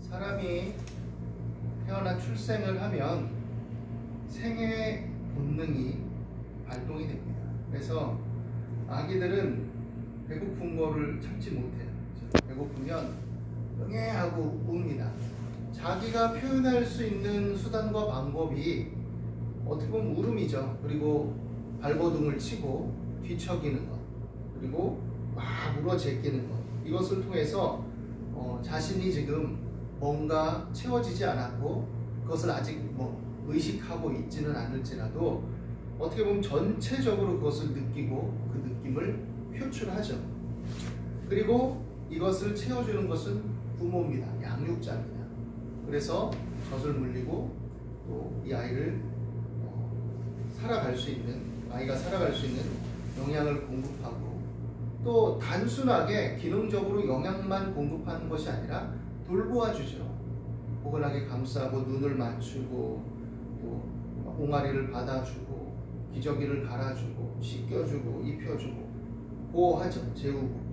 사람이 태어나 출생을 하면 생애 본능이 발동이 됩니다. 그래서 아기들은 배고픈 거를 참지 못해요. 배고프면 응애하고 웁니다. 자기가 표현할 수 있는 수단과 방법이 어떻게 보면 울음이죠. 그리고 발버둥을 치고 뒤척이는 것, 그리고 막 울어 제끼는 것, 이것을 통해서 자신이 지금 뭔가 채워지지 않았고 그것을 아직 의식하고 있지는 않을지라도 어떻게 보면 전체적으로 그것을 느끼고 그 느낌을 표출하죠. 그리고 이것을 채워주는 것은 부모입니다. 양육자입니다. 그래서 젖을 물리고 또 이 아이를 아이가 살아갈 수 있는 영양을 공급하고, 또 단순하게 기능적으로 영양만 공급하는 것이 아니라 돌보아 주죠. 포근하게 감싸고 눈을 맞추고 또 옹알이를 받아주고 기저귀를 갈아주고 씻겨주고 입혀주고 보호하죠. 재우고.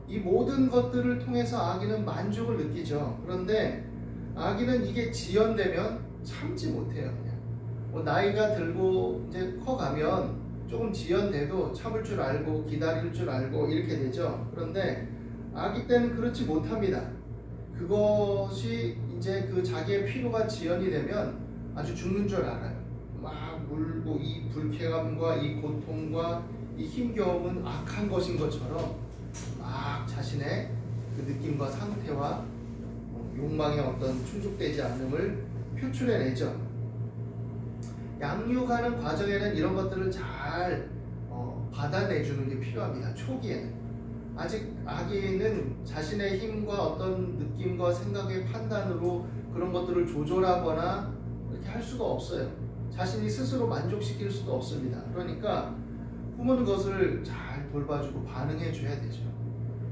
이 모든 것들을 통해서 아기는 만족을 느끼죠. 그런데 아기는 이게 지연되면 참지 못해요. 그냥 나이가 들고 이제 커가면 조금 지연돼도 참을 줄 알고 기다릴 줄 알고 이렇게 되죠. 그런데 아기 때는 그렇지 못합니다. 그것이 이제 그 자기의 피로가 지연이 되면 아주 죽는 줄 알아요. 막 울고 이 불쾌감과 이 고통과 이 힘겨움은 악한 것인 것처럼 막 자신의 그 느낌과 상태와 욕망의 어떤 충족되지 않음을 표출해내죠. 양육하는 과정에는 이런 것들을 잘 받아내주는 게 필요합니다. 초기에는. 아직 아기는 자신의 힘과 어떤 느낌과 생각의 판단으로 그런 것들을 조절하거나 이렇게 할 수가 없어요. 자신이 스스로 만족시킬 수도 없습니다. 그러니까 부모는 그것을 잘 돌봐주고 반응해 줘야 되죠.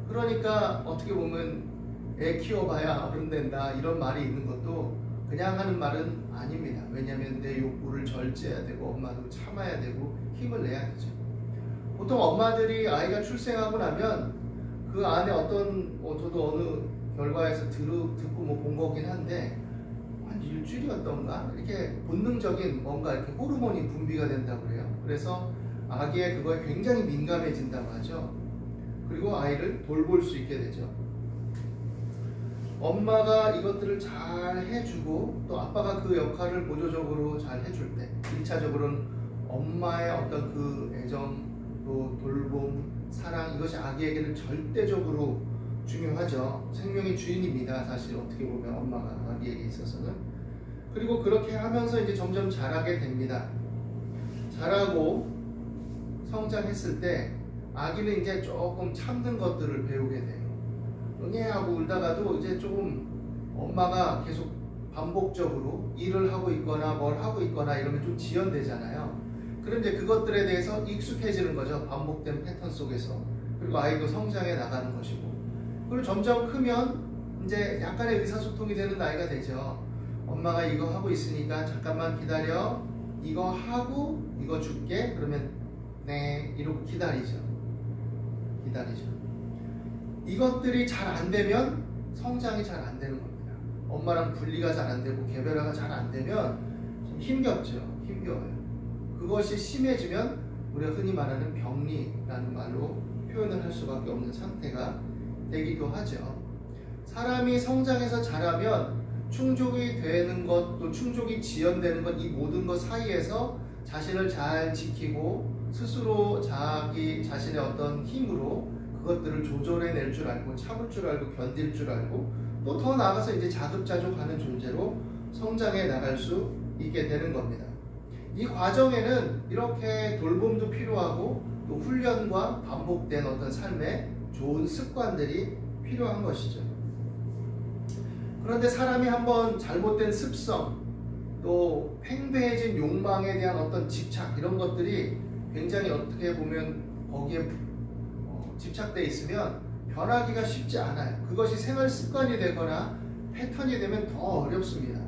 그러니까 어떻게 보면 애 키워봐야 어른 된다 이런 말이 있는 것도 그냥 하는 말은 아닙니다. 왜냐하면 내 욕구를 절제해야 되고 엄마도 참아야 되고 힘을 내야 되죠. 보통 엄마들이 아이가 출생하고 나면 그 안에 어떤 저도 어느 결과에서 듣고 본 거긴 한데 한 일주일이었던가 이렇게 본능적인 뭔가 이렇게 호르몬이 분비가 된다고 그래요. 그래서 아기의 그거에 굉장히 민감해진다고 하죠. 그리고 아이를 돌볼 수 있게 되죠. 엄마가 이것들을 잘 해주고 또 아빠가 그 역할을 보조적으로 잘 해줄 때 1차적으로는 엄마의 어떤 그 애정, 또 돌봄, 사랑, 이것이 아기에게는 절대적으로 중요하죠. 생명의 주인입니다. 사실 어떻게 보면 엄마가 아기에게 있어서는. 그리고 그렇게 하면서 이제 점점 자라게 됩니다. 자라고 성장했을 때 아기는 이제 조금 참는 것들을 배우게 돼요. 응애하고 울다가도 이제 조금 엄마가 계속 반복적으로 일을 하고 있거나 뭘 하고 있거나 이러면 좀 지연되잖아요. 그런데 그것들에 대해서 익숙해지는 거죠. 반복된 패턴 속에서. 그리고 아이도 성장해 나가는 것이고. 그리고 점점 크면 이제 약간의 의사소통이 되는 나이가 되죠. 엄마가 이거 하고 있으니까 잠깐만 기다려. 이거 하고 이거 줄게. 그러면 네 이러고 기다리죠. 이것들이 잘 안 되면 성장이 잘 안 되는 겁니다. 엄마랑 분리가 잘 안 되고 개별화가 잘 안 되면 좀 힘겹죠. 힘겨워요. 그것이 심해지면 우리가 흔히 말하는 병리라는 말로 표현을 할 수밖에 없는 상태가 되기도 하죠. 사람이 성장해서 자라면 충족이 되는 것, 또 충족이 지연되는 것, 이 모든 것 사이에서 자신을 잘 지키고 스스로 자기 자신의 어떤 힘으로 그것들을 조절해낼 줄 알고 참을 줄 알고 견딜 줄 알고 또 더 나아가서 이제 자급자족하는 존재로 성장해 나갈 수 있게 되는 겁니다. 이 과정에는 이렇게 돌봄도 필요하고 또 훈련과 반복된 어떤 삶의 좋은 습관들이 필요한 것이죠. 그런데 사람이 한번 잘못된 습성, 또 팽배해진 욕망에 대한 어떤 집착, 이런 것들이 굉장히 어떻게 보면 거기에 집착되어 있으면 변하기가 쉽지 않아요. 그것이 생활 습관이 되거나 패턴이 되면 더 어렵습니다.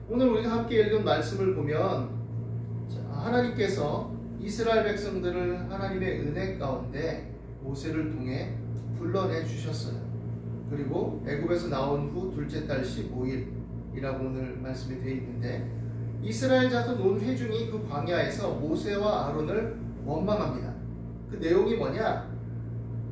오늘 우리가 함께 읽은 말씀을 보면 하나님께서 이스라엘 백성들을 하나님의 은혜 가운데 모세를 통해 불러내 주셨어요. 그리고 애굽에서 나온 후 둘째 달 15일이라고 오늘 말씀이 되어 있는데, 이스라엘 자손 온 회중이 그 광야에서 모세와 아론을 원망합니다. 그 내용이 뭐냐?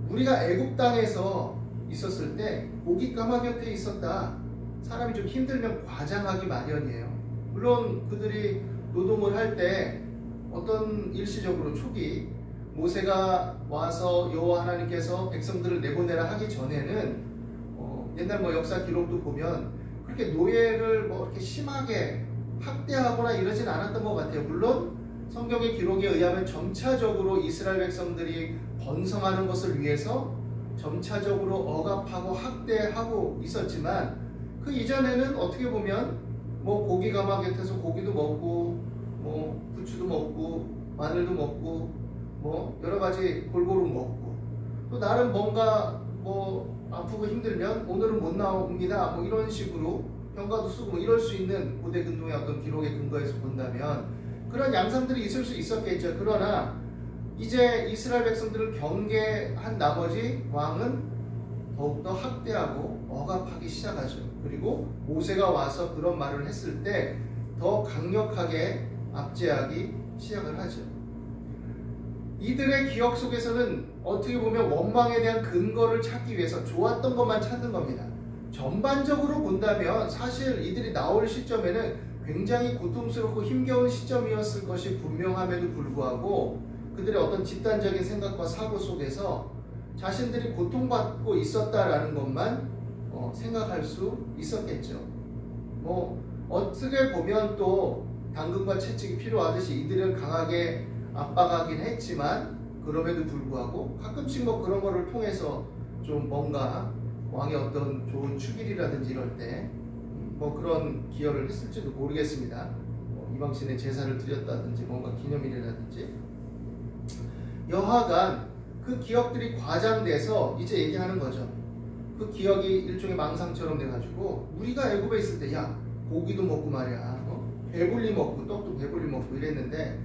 우리가 애굽 땅에서 있었을 때 고기 까마 곁에 있었다. 사람이 좀 힘들면 과장하기 마련이에요. 물론 그들이 노동을 할 때 어떤 일시적으로 초기 모세가 와서 여호와 하나님께서 백성들을 내보내라 하기 전에는 옛날 역사 기록도 보면 그렇게 노예를 이렇게 심하게 학대하거나 이러진 않았던 것 같아요. 물론 성경의 기록에 의하면 점차적으로 이스라엘 백성들이 번성하는 것을 위해서 점차적으로 억압하고 학대하고 있었지만, 그 이전에는 어떻게 보면 고기 가마 곁에서 고기도 먹고 부추도 먹고 마늘도 먹고 여러 가지 골고루 먹고, 또 나름 뭔가 아프고 힘들면 오늘은 못 나옵니다 이런 식으로 병가도 쓰고 이럴 수 있는 고대 근동의 어떤 기록에 근거해서 본다면 그런 양상들이 있을 수 있었겠죠. 그러나 이제 이스라엘 백성들을 경계한 나머지 왕은 더욱더 학대하고 억압하기 시작하죠. 그리고 모세가 와서 그런 말을 했을 때 더 강력하게 압제하기 시작을 하죠. 이들의 기억 속에서는 어떻게 보면 원망에 대한 근거를 찾기 위해서 좋았던 것만 찾는 겁니다. 전반적으로 본다면 사실 이들이 나올 시점에는 굉장히 고통스럽고 힘겨운 시점이었을 것이 분명함에도 불구하고 그들의 어떤 집단적인 생각과 사고 속에서 자신들이 고통받고 있었다라는 것만 생각할 수 있었겠죠. 어떻게 보면 또 당근과 채찍이 필요하듯이 이들을 강하게 압박하긴 했지만, 그럼에도 불구하고 가끔씩 그런 거를 통해서 좀 뭔가 왕의 어떤 좋은 축일이라든지 이럴 때 그런 기여를 했을지도 모르겠습니다. 이방신의 제사를 드렸다든지 뭔가 기념일이라든지. 여하간 그 기억들이 과장돼서 이제 얘기하는 거죠. 그 기억이 일종의 망상처럼 돼가지고 우리가 애굽에 있을 때 고기도 먹고 말이야, 배불리 먹고 떡도 배불리 먹고 이랬는데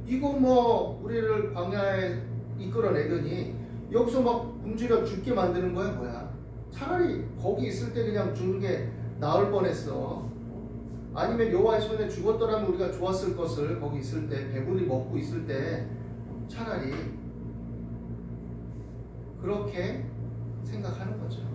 이거 우리를 광야에 이끌어내더니 여기서 굶주려 죽게 만드는 거야 뭐야. 차라리 거기 있을 때 그냥 죽는 게 나을 뻔했어. 아니면 여호와의 손에 죽었더라면 우리가 좋았을 것을 거기 있을 때 배불리 먹고 있을 때 차라리 그렇게 생각하는 거죠.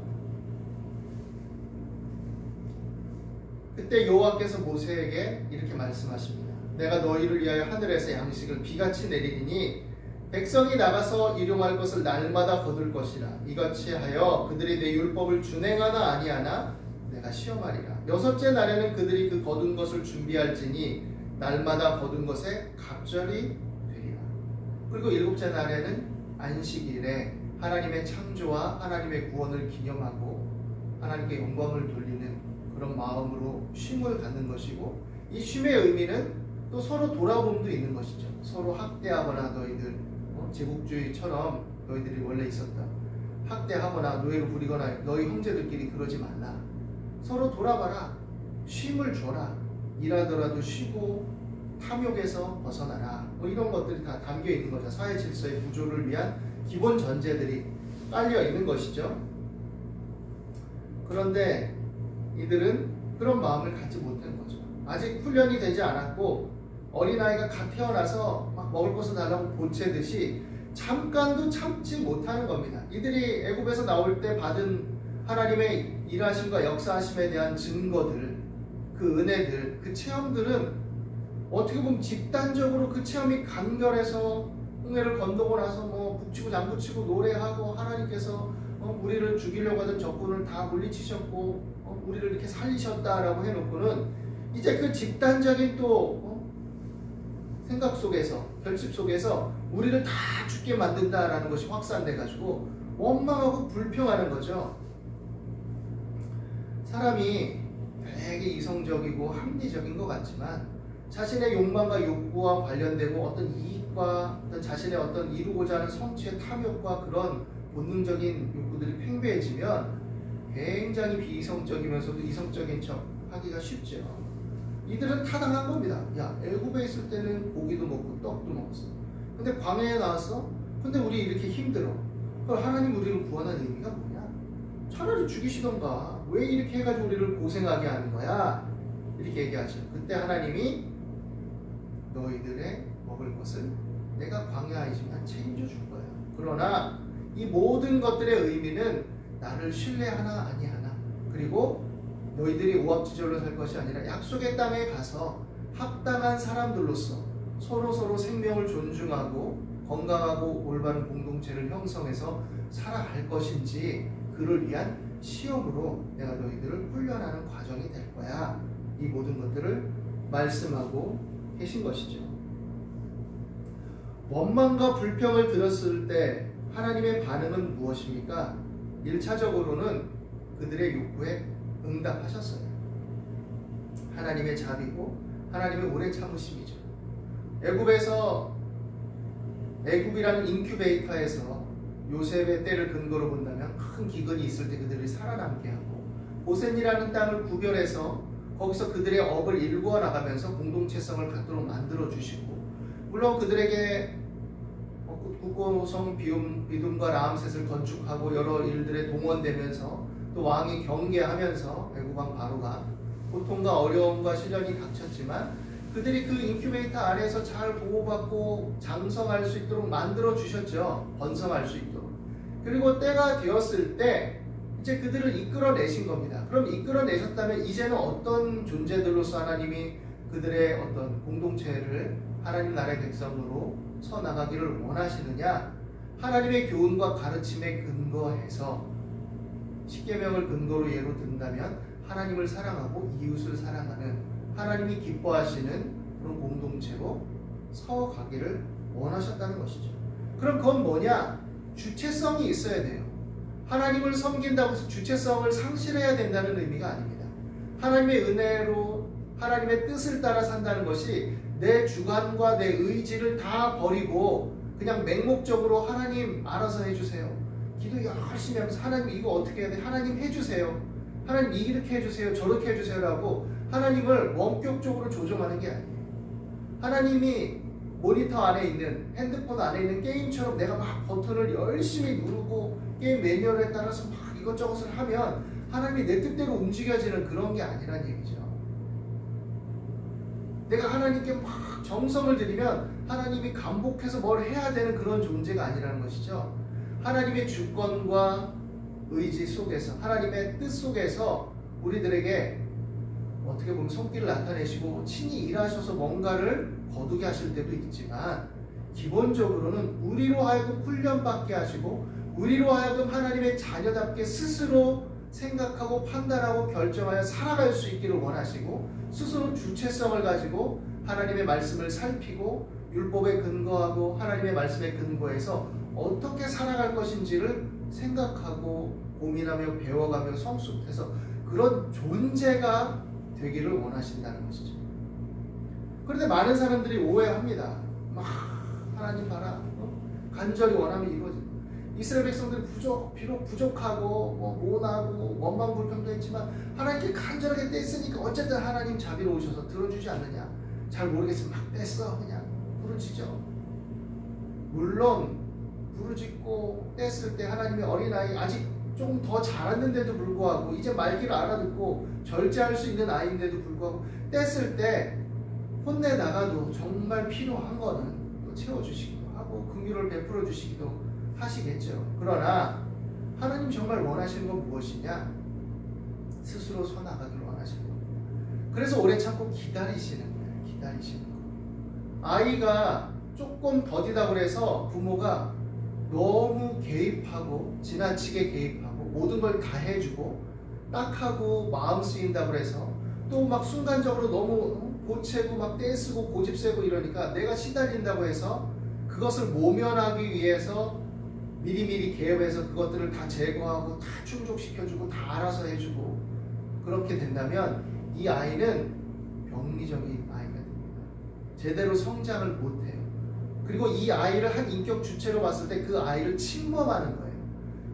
그때 여호와께서 모세에게 이렇게 말씀하십니다. 내가 너희를 위하여 하늘에서 양식을 비같이 내리니 백성이 나가서 일용할 것을 날마다 거둘 것이라. 이같이 하여 그들이 내 율법을 준행하나 아니하나 내가 시험하리라. 여섯째 날에는 그들이 그 거둔 것을 준비할지니 날마다 거둔 것에 갑절이 되리라. 그리고 일곱째 날에는 안식일에 하나님의 창조와 하나님의 구원을 기념하고 하나님께 영광을 돌리는 그런 마음으로 쉼을 갖는 것이고, 이 쉼의 의미는 또 서로 돌아봄도 있는 것이죠. 서로 학대하거나 너희들 제국주의처럼 너희들이 원래 있었다, 학대하거나 노예로 부리거나 너희 형제들끼리 그러지 말라. 서로 돌아봐라. 쉼을 줘라. 일하더라도 쉬고 탐욕에서 벗어나라. 이런 것들이 다 담겨 있는 거죠. 사회 질서의 구조를 위한 기본 전제들이 깔려 있는 것이죠. 그런데 이들은 그런 마음을 갖지 못한 거죠. 아직 훈련이 되지 않았고 어린아이가 갓 태어나서 먹을 것을 달라고 보채듯이 잠깐도 참지 못하는 겁니다. 이들이 애굽에서 나올 때 받은 하나님의 일하심과 역사하심에 대한 증거들, 그 은혜들, 그 체험들은 어떻게 보면 집단적으로 그 체험이 간결해서 홍해를 건너고 나서 북치고 장구치고 노래하고 하나님께서 우리를 죽이려고 하던 적군을 다 물리치셨고 우리를 이렇게 살리셨다라고 해놓고는 이제 그 집단적인 또 생각 속에서, 결집 속에서 우리를 다 죽게 만든다라는 것이 확산돼가지고 원망하고 불평하는 거죠. 사람이 되게 이성적이고 합리적인 것 같지만 자신의 욕망과 욕구와 관련되고 어떤 이익과 어떤 자신의 어떤 이루고자 하는 성취의 탐욕과 그런 본능적인 욕구들이 팽배해지면 굉장히 비이성적이면서도 이성적인 척 하기가 쉽죠. 이들은 타당한 겁니다. 애굽에 있을 때는 고기도 먹고 떡도 먹었어. 근데 광야에 나왔어? 근데 우리 이렇게 힘들어. 그럼 하나님 우리를 구원한 의미가 뭐냐? 차라리 죽이시던가. 왜 이렇게 해가지고 우리를 고생하게 하는 거야? 이렇게 얘기하죠. 그때 하나님이 너희들의 먹을 것을 내가 광야이지만 책임져 줄 거야. 그러나 이 모든 것들의 의미는 나를 신뢰하나 아니하나, 그리고 너희들이 오합지졸로 살 것이 아니라 약속의 땅에 가서 합당한 사람들로서 서로 생명을 존중하고 건강하고 올바른 공동체를 형성해서 살아갈 것인지, 그를 위한 시험으로 내가 너희들을 훈련하는 과정이 될 거야. 이 모든 것들을 말씀하고 계신 것이죠. 원망과 불평을 들었을 때 하나님의 반응은 무엇입니까? 1차적으로는 그들의 욕구에 응답하셨어요. 하나님의 자비고 하나님의 오래 참으심이죠. 애굽이라는 인큐베이터에서 요셉의 때를 근거로 본다면 큰 기근이 있을 때 그들이 살아남게 하고, 고센이라는 땅을 구별해서 거기서 그들의 업을 일구어 나가면서 공동체성을 갖도록 만들어 주시고, 물론 그들에게 국고성 비둠과 라암셋을 건축하고 여러 일들에 동원되면서 또 왕이 경계하면서 애굽왕 바로가 고통과 어려움과 시련이 닥쳤지만 그들이 그 인큐베이터 안에서 잘 보호받고 장성할 수 있도록 만들어 주셨죠. 번성할 수 있도록. 그리고 때가 되었을 때 이제 그들을 이끌어내신 겁니다. 그럼 이끌어내셨다면 이제는 어떤 존재들로서 하나님이 그들의 어떤 공동체를 하나님 나라의 백성으로 서나가기를 원하시느냐? 하나님의 교훈과 가르침에 근거해서, 십계명을 근거로 예로 든다면 하나님을 사랑하고 이웃을 사랑하는, 하나님이 기뻐하시는 그런 공동체로 서가기를 원하셨다는 것이죠. 그럼 그건 뭐냐? 주체성이 있어야 돼요. 하나님을 섬긴다고 해서 주체성을 상실해야 된다는 의미가 아닙니다. 하나님의 은혜로 하나님의 뜻을 따라 산다는 것이 내 주관과 내 의지를 다 버리고 그냥 맹목적으로 하나님 알아서 해주세요. 기도 열심히 하면서 하나님 이거 어떻게 해야 돼? 하나님 해주세요. 하나님 이렇게 해주세요. 저렇게 해주세요. 라고 하나님을 원격적으로 조종하는 게 아니에요. 하나님이 모니터 안에 있는, 핸드폰 안에 있는 게임처럼 내가 막 버튼을 열심히 누르고 게임 매뉴얼에 따라서 막 이것저것을 하면 하나님이 내 뜻대로 움직여지는 그런 게 아니란 얘기죠. 내가 하나님께 막 정성을 들이면 하나님이 감복해서 뭘 해야 되는 그런 존재가 아니라는 것이죠. 하나님의 주권과 의지 속에서, 하나님의 뜻 속에서 우리들에게 어떻게 보면 손길을 나타내시고 친히 일하셔서 뭔가를 거두게 하실 때도 있지만, 기본적으로는 우리로 하여금 훈련받게 하시고 우리로 하여금 하나님의 자녀답게 스스로 생각하고 판단하고 결정하여 살아갈 수 있기를 원하시고, 스스로 주체성을 가지고 하나님의 말씀을 살피고 율법에 근거하고 하나님의 말씀에 근거해서 어떻게 살아갈 것인지를 생각하고 고민하며 배워가며 성숙해서 그런 존재가 되기를 원하신다는 것이죠. 그런데 많은 사람들이 오해합니다. 막 하나님 봐라, 간절히 원하면 이루어진다. 이스라엘 백성들이 비록 부족하고 모나고 원망불평도 했지만 하나님께 간절하게 뗐으니까 어쨌든 하나님 자비로우셔서 들어주지 않느냐. 잘 모르겠으면 막 뗐어. 그냥 부르짖죠. 물론 부르짖고 뗐을 때 하나님의 어린아이, 아직 조금 더 자랐는데도 불구하고 이제 말귀를 알아듣고 절제할 수 있는 아이인데도 불구하고 뗐을 때 혼내다가도 정말 필요한 거는 또 채워주시기도 하고 긍휼을 베풀어 주시기도 하시겠죠. 그러나 하나님 정말 원하시는 건 무엇이냐? 스스로 서나가기를 원하시는 겁니다. 그래서 오래 참고 기다리시는 거예요. 기다리시는 거. 아이가 조금 더디다 그래서 부모가 너무 개입하고 지나치게 개입하고 모든 걸 다 해주고 딱하고 마음 쓰인다 그래서 또 막 순간적으로 너무 보채고 막 떼쓰고 고집세고 이러니까 내가 시달린다고 해서 그것을 모면하기 위해서 미리미리 개입해서 그것들을 다 제거하고 다 충족시켜주고 다 알아서 해주고 그렇게 된다면 이 아이는 병리적인 아이가 됩니다. 제대로 성장을 못해요. 그리고 이 아이를 한 인격 주체로 봤을 때 그 아이를 침범하는 거예요.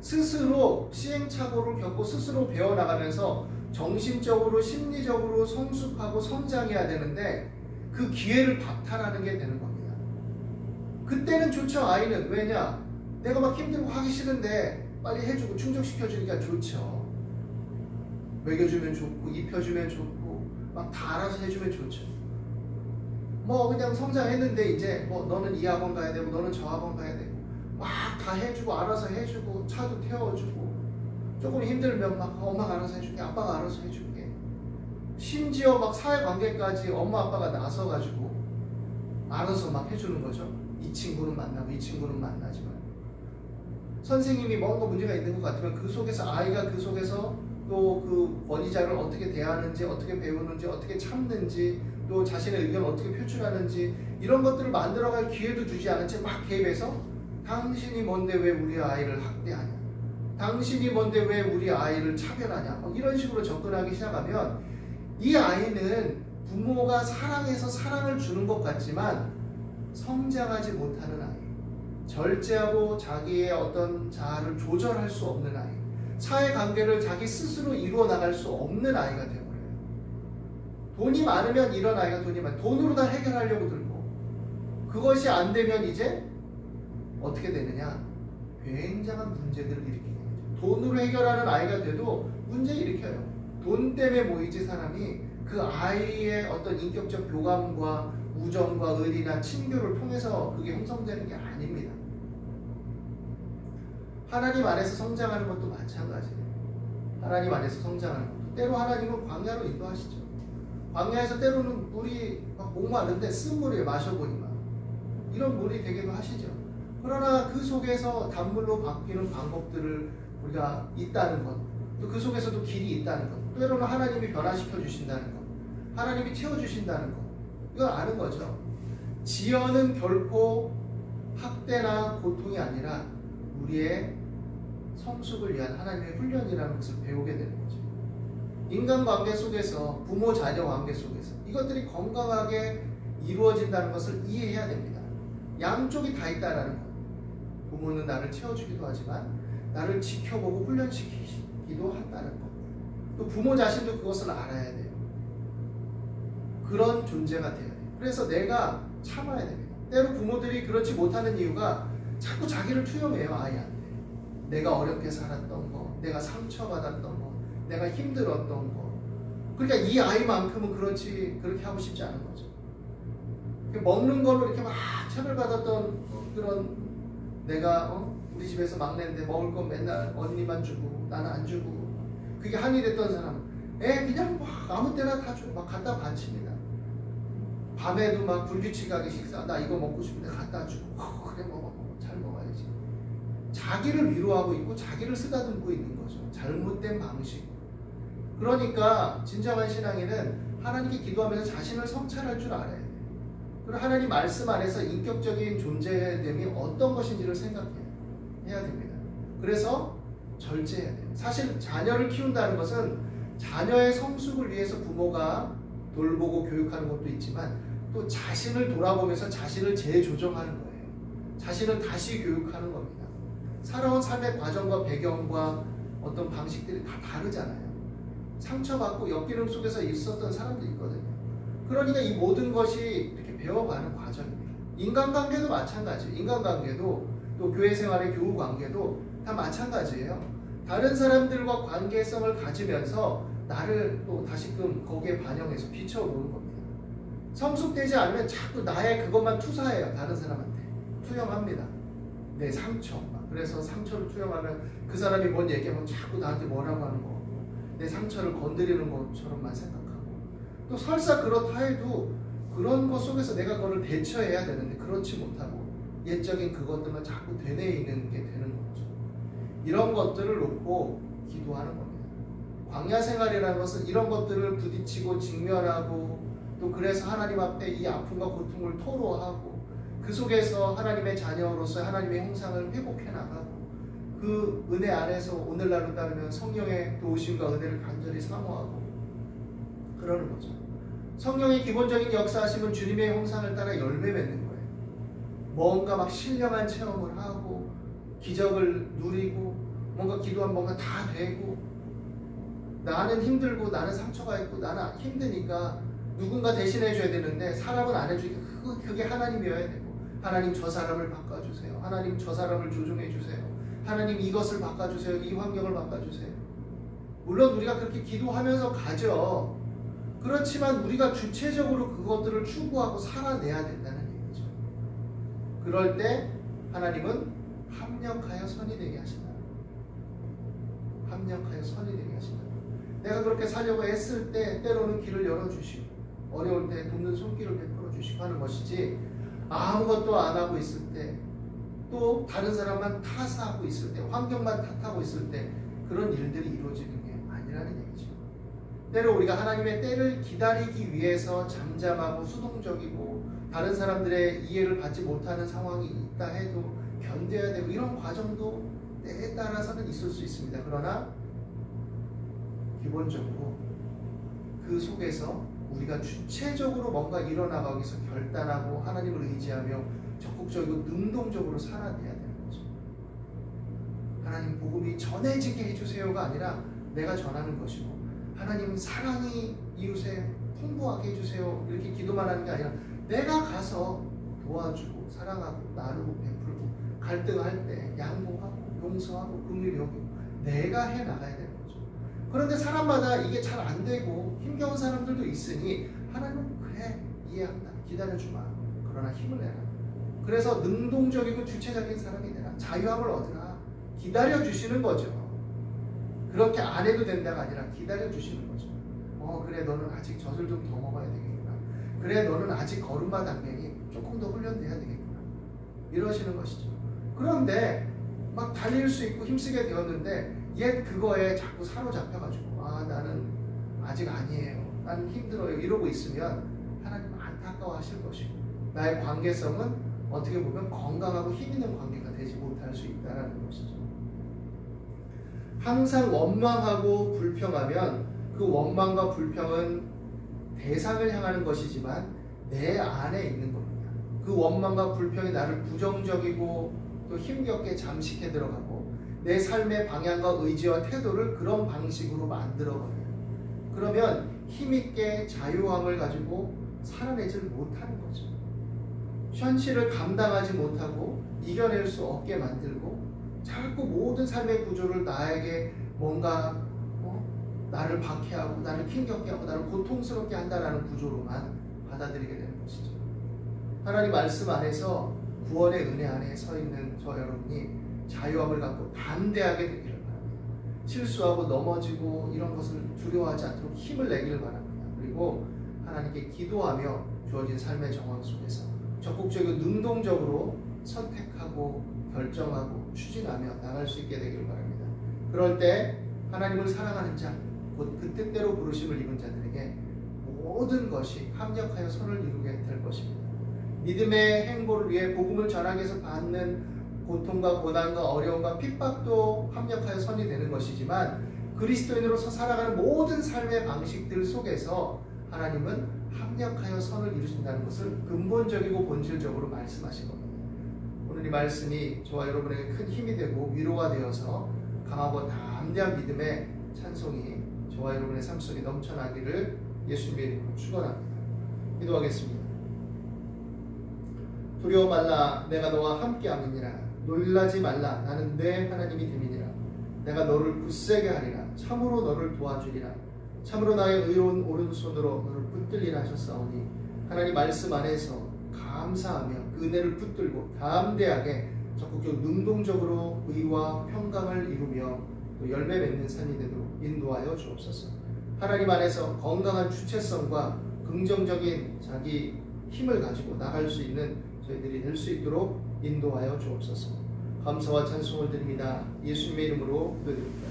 스스로 시행착오를 겪고 스스로 배워나가면서 정신적으로 심리적으로 성숙하고 성장해야 되는데 그 기회를 박탈하는 게 되는 겁니다. 그때는 좋죠. 아이는. 왜냐? 내가 막 힘들고 하기 싫은데 빨리 해주고 충족시켜주니까 좋죠. 먹여주면 좋고 입혀주면 좋고 막 다 알아서 해주면 좋죠. 뭐 그냥 성장했는데 이제 뭐 너는 이 학원 가야 되고 너는 저 학원 가야 되고 막 다 해주고 알아서 해주고 차도 태워주고 조금 힘들면 막 엄마가 알아서 해줄게, 아빠가 알아서 해줄게. 심지어 막 사회관계까지 엄마 아빠가 나서가지고 알아서 막 해주는 거죠. 이 친구는 만나고 이 친구는 만나지 말고. 선생님이 뭔가 문제가 있는 것 같으면 그 속에서 아이가 그 속에서 또 그 권위자를 어떻게 대하는지, 어떻게 배우는지, 어떻게 참는지, 또 자신의 의견을 어떻게 표출하는지 이런 것들을 만들어갈 기회도 주지 않은 채 막 개입해서 당신이 뭔데 왜 우리 아이를 학대하냐, 당신이 뭔데 왜 우리 아이를 차별하냐, 이런 식으로 접근하기 시작하면 이 아이는 부모가 사랑해서 사랑을 주는 것 같지만 성장하지 못하는 아이, 절제하고 자기의 어떤 자아를 조절할 수 없는 아이, 사회관계를 자기 스스로 이루어 나갈 수 없는 아이가 되어버려요. 돈이 많으면 이런 아이가 돈으로 다 해결하려고 들고, 그것이 안 되면 이제 어떻게 되느냐, 굉장한 문제들을 일으키게 되죠. 돈으로 해결하는 아이가 돼도 문제 일으켜요. 돈 때문에 모이지 사람이 그 아이의 어떤 인격적 교감과 우정과 의리나 친교를 통해서 그게 형성되는 게 아닙니다. 하나님 안에서 성장하는 것도 마찬가지예요. 하나님 안에서 성장하는 것도 때로 하나님은 광야로 인도하시죠. 광야에서 때로는 물이 막 목마른데 쓴 물이에요. 마셔보니만 이런 물이 되기도 하시죠. 그러나 그 속에서 단물로 바뀌는 방법들을 우리가 있다는 것, 또 그 속에서도 길이 있다는 것, 때로는 하나님이 변화시켜 주신다는 것, 하나님이 채워주신다는 것, 이걸 아는 거죠. 지연은 결코 학대나 고통이 아니라 우리의 성숙을 위한 하나님의 훈련이라는 것을 배우게 되는 거죠. 인간관계 속에서, 부모 자녀 관계 속에서 이것들이 건강하게 이루어진다는 것을 이해해야 됩니다. 양쪽이 다 있다는 것. 부모는 나를 채워주기도 하지만 나를 지켜보고 훈련시키기도 한다는 것. 또 부모 자신도 그것을 알아야 돼요. 그런 존재가 돼야 돼요. 그래서 내가 참아야 됩니다. 때로 부모들이 그렇지 못하는 이유가 자꾸 자기를 투영해요. 아이한테. 내가 어렵게 살았던 거, 내가 상처받았던 거, 내가 힘들었던 거. 그러니까 이 아이만큼은 그렇게 하고 싶지 않은 거죠. 먹는 걸로 이렇게 막 차별받았던 그런, 내가 우리 집에서 막내인데 먹을 건 맨날 언니만 주고 나는 안 주고, 그게 한이 됐던 사람, 그냥 막 아무 때나 다 막 갖다 바칩니다. 밤에도 막 불규칙하게 식사, 나 이거 먹고 싶은데 갖다 주고, 그래 먹어, 잘 먹어야지. 자기를 위로하고 있고 자기를 쓰다듬고 있는 거죠. 잘못된 방식. 그러니까 진정한 신앙인은 하나님께 기도하면서 자신을 성찰할 줄 알아야 돼요. 그리고 하나님 말씀 안에서 인격적인 존재됨이 어떤 것인지를 생각해야 됩니다. 그래서 절제해야 돼요. 사실 자녀를 키운다는 것은 자녀의 성숙을 위해서 부모가 돌보고 교육하는 것도 있지만 또 자신을 돌아보면서 자신을 재조정하는 거예요. 자신을 다시 교육하는 겁니다. 살아온 삶의 과정과 배경과 어떤 방식들이 다 다르잖아요. 상처받고 역기름 속에서 있었던 사람도 있거든요. 그러니까 이 모든 것이 이렇게 배워가는 과정입니다. 인간관계도 마찬가지예요. 인간관계도 또 교회 생활의 교우 관계도 다 마찬가지예요. 다른 사람들과 관계성을 가지면서 나를 또 다시금 거기에 반영해서 비춰보는 겁니다. 성숙되지 않으면 자꾸 나의 그것만 투사해요. 다른 사람한테 투영합니다. 내 상처. 그래서 상처를 투영하면 그 사람이 뭔 얘기하면 자꾸 나한테 뭐라고 하는 거, 내 상처를 건드리는 것처럼만 생각하고, 또 설사 그렇다 해도 그런 것 속에서 내가 그걸 대처해야 되는데 그렇지 못하고 옛적인 그것들만 자꾸 되뇌이는 게 되는 거죠. 이런 것들을 놓고 기도하는 겁니다. 광야 생활이라는 것은 이런 것들을 부딪히고 직면하고, 또 그래서 하나님 앞에 이 아픔과 고통을 토로하고, 그 속에서 하나님의 자녀로서 하나님의 형상을 회복해 나가고, 그 은혜 안에서 오늘날로 따르면 성령의 도우심과 은혜를 간절히 사모하고 그러는 거죠. 성령의 기본적인 역사하심은 주님의 형상을 따라 열매 맺는 거예요. 뭔가 막 신령한 체험을 하고 기적을 누리고 뭔가 기도하면 뭔가 다 되고, 나는 힘들고 나는 상처가 있고 나는 힘드니까 누군가 대신해 줘야 되는데 사람은 안 해주니까 그게 하나님이어야 되고, 하나님 저 사람을 바꿔주세요. 하나님 저 사람을 조종해 주세요. 하나님 이것을 바꿔주세요. 이 환경을 바꿔주세요. 물론 우리가 그렇게 기도하면서 가죠. 그렇지만 우리가 주체적으로 그것들을 추구하고 살아내야 된다는 얘기죠. 그럴 때 하나님은 합력하여 선이 되게 하신다. 합력하여 선이 되게 하신다. 내가 그렇게 살려고 애쓸 때 때로는 길을 열어주시고 어려울 때 돕는 손길을 베풀어 주시고 하는 것이지, 아무것도 안 하고 있을 때, 또 다른 사람만 탓하고 있을 때, 환경만 탓하고 있을 때 그런 일들이 이루어지는 게 아니라는 얘기죠. 때로 우리가 하나님의 때를 기다리기 위해서 잠잠하고 수동적이고 다른 사람들의 이해를 받지 못하는 상황이 있다 해도 견뎌야 되고, 이런 과정도 때에 따라서는 있을 수 있습니다. 그러나 기본적으로 그 속에서 우리가 주체적으로 뭔가 일어나가기 위해서 결단하고 하나님을 의지하며 적극적이고 능동적으로 살아내야 되는 거죠. 하나님 복음이 전해지게 해주세요가 아니라 내가 전하는 것이고, 하나님 사랑이 이웃에 풍부하게 해주세요 이렇게 기도만 하는 게 아니라 내가 가서 도와주고 사랑하고 나누고 베풀고 갈등할 때 양보하고 용서하고 긍휼히 여기고 내가 해나가야 되는 거죠. 그런데 사람마다 이게 잘 안 되고 힘겨운 사람들도 있으니 하나님은 그래 이해한다 기다려주마 그러나 힘을 내라. 그래서 능동적이고 주체적인 사람이 되라. 자유함을 얻으라. 기다려주시는 거죠. 그렇게 안 해도 된다가 아니라 기다려주시는 거죠. 그래 너는 아직 젖을 좀 더 먹어야 되겠구나. 그래 너는 아직 걸음마 단계니 조금 더 훈련돼야 되겠구나. 이러시는 것이죠. 그런데 막 달릴 수 있고 힘쓰게 되었는데 옛 그거에 자꾸 사로잡혀가지고 나는 아직 아니에요. 나는 힘들어요. 이러고 있으면 하나님은 안타까워하실 것이고 나의 관계성은 어떻게 보면 건강하고 힘있는 관계가 되지 못할 수 있다는 것이죠. 항상 원망하고 불평하면 그 원망과 불평은 대상을 향하는 것이지만 내 안에 있는 겁니다. 그 원망과 불평이 나를 부정적이고 또 힘겹게 잠식해 들어가고 내 삶의 방향과 의지와 태도를 그런 방식으로 만들어버려요. 그러면 힘있게 자유함을 가지고 살아내질 못하는 거죠. 현실을 감당하지 못하고 이겨낼 수 없게 만들고 자꾸 모든 삶의 구조를 나에게 뭔가 나를 박해하고 나를 힘겹게 하고 나를 고통스럽게 한다는 구조로만 받아들이게 되는 것이죠. 하나님 말씀 안에서 구원의 은혜 안에 서 있는 저 여러분이 자유함을 갖고 담대하게 되기를 바랍니다. 실수하고 넘어지고 이런 것을 두려워하지 않도록 힘을 내기를 바랍니다. 그리고 하나님께 기도하며 주어진 삶의 정황 속에서 적극적이고 능동적으로 선택하고 결정하고 추진하며 나갈 수 있게 되기를 바랍니다. 그럴 때 하나님을 사랑하는 자, 곧 그 뜻대로 부르심을 입은 자들에게 모든 것이 합력하여 선을 이루게 될 것입니다. 믿음의 행보를 위해 복음을 전하기 위해서 받는 고통과 고난과 어려움과 핍박도 합력하여 선이 되는 것이지만 그리스도인으로서 살아가는 모든 삶의 방식들 속에서 하나님은 합력하여 선을 이루신다는 것을 근본적이고 본질적으로 말씀하신 겁니다. 오늘 이 말씀이 저와 여러분에게 큰 힘이 되고 위로가 되어서 강하고 담대한 믿음의 찬송이 저와 여러분의 삶 속에 넘쳐나기를 예수님의 이름으로 축원합니다. 기도하겠습니다. 두려워 말라 내가 너와 함께함이니라. 놀라지 말라 나는 내 하나님이 됨이니라. 내가 너를 굳세게 하리라. 참으로 너를 도와주리라. 참으로 나의 의로운 오른손으로 너를 붙들리라 하셨사오니 하나님 말씀 안에서 감사하며 그 은혜를 붙들고 담대하게 적극적으로 능동적으로 의와 평강을 이루며 또 열매 맺는 삶이 되도록 인도하여 주옵소서. 하나님 안에서 건강한 주체성과 긍정적인 자기 힘을 가지고 나갈 수 있는 저희들이 될 수 있도록 인도하여 주옵소서. 감사와 찬송을 드립니다. 예수님의 이름으로 기도드립니다.